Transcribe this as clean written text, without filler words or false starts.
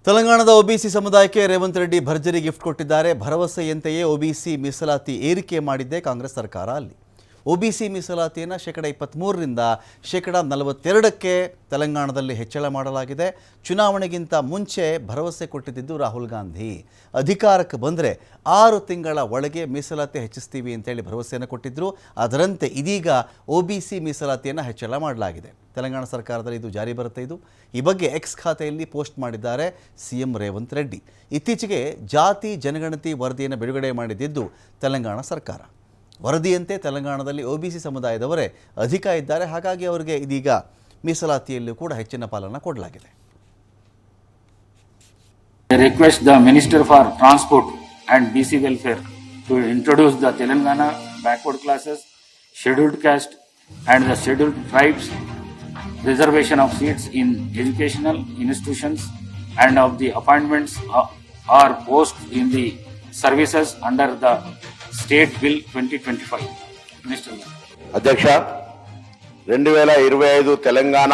ತೆಲಂಗಾಣದ ಒಬಿಸಿ ಸಮುದಾಯಕ್ಕೆ ರೇವಂತ್ ರೆಡ್ಡಿ ಭರ್ಜರಿ ಗಿಫ್ಟ್ ಕೊಟ್ಟಿದ್ದಾರೆ. ಭರವಸೆಯಂತೆಯೇ ಒಬಿಸಿ ಮೀಸಲಾತಿ ಏರಿಕೆ ಮಾಡಿದ್ದೆ ಕಾಂಗ್ರೆಸ್ ಸರ್ಕಾರ. ಅಲ್ಲಿ ಒಬಿಸಿ ಮೀಸಲಾತಿಯನ್ನು -23ರಿಂದ -42ಕ್ಕೆ ತೆಲಂಗಾಣದಲ್ಲಿ ಹೆಚ್ಚಳ ಮಾಡಲಾಗಿದೆ. ಚುನಾವಣೆಗಿಂತ ಮುಂಚೆ ಭರವಸೆ ಕೊಟ್ಟಿದ್ದು ರಾಹುಲ್ ಗಾಂಧಿ ಅಧಿಕಾರಕ್ಕೆ ಬಂದರೆ 6 ತಿಂಗಳ ಒಳಗೆ ಮೀಸಲಾತಿ ಹೆಚ್ಚಿಸ್ತೀವಿ ಅಂತೇಳಿ ಭರವಸೆಯನ್ನು ಕೊಟ್ಟಿದ್ದರು. ಅದರಂತೆ ಇದೀಗ ಒಬಿಸಿ ಮೀಸಲಾತಿಯನ್ನು ಹೆಚ್ಚಳ ಮಾಡಲಾಗಿದೆ. ತೆಲಂಗಾಣ ಸರ್ಕಾರದಲ್ಲಿ ಇದು ಜಾರಿ ಬರುತ್ತೆ. ಈ ಬಗ್ಗೆ ಎಕ್ಸ್ ಖಾತೆಯಲ್ಲಿ ಪೋಸ್ಟ್ ಮಾಡಿದ್ದಾರೆ ಸಿಎಂ ರೇವಂತ್ ರೆಡ್ಡಿ. ಇತ್ತೀಚೆಗೆ ಜಾತಿ ಜನಗಣತಿ ವರದಿಯನ್ನು ಬಿಡುಗಡೆ ಮಾಡಿದ್ದು ತೆಲಂಗಾಣ ಸರ್ಕಾರ. ವರದಿಯಂತೆ ತೆಲಂಗಾಣದಲ್ಲಿ ಒಬಿಸಿ ಸಮುದಾಯದವರೇ ಅಧಿಕ ಇದ್ದಾರೆ. ಹಾಗಾಗಿ ಅವರಿಗೆ ಇದೀಗ ಮೀಸಲಾತಿಯಲ್ಲೂ ಕೂಡ ಹೆಚ್ಚಿನ ಪಾಲನ್ನು ಕೊಡಲಾಗಿದೆ. I request the Minister for Transport and BC Welfare to introduce the Telangana backward classes, scheduled caste and the scheduled tribes reservation of seats in educational institutions and of the appointments or posts in the services under the State Bill 2025. Minister. అధ్యక్ష 2025 తెలంగాణ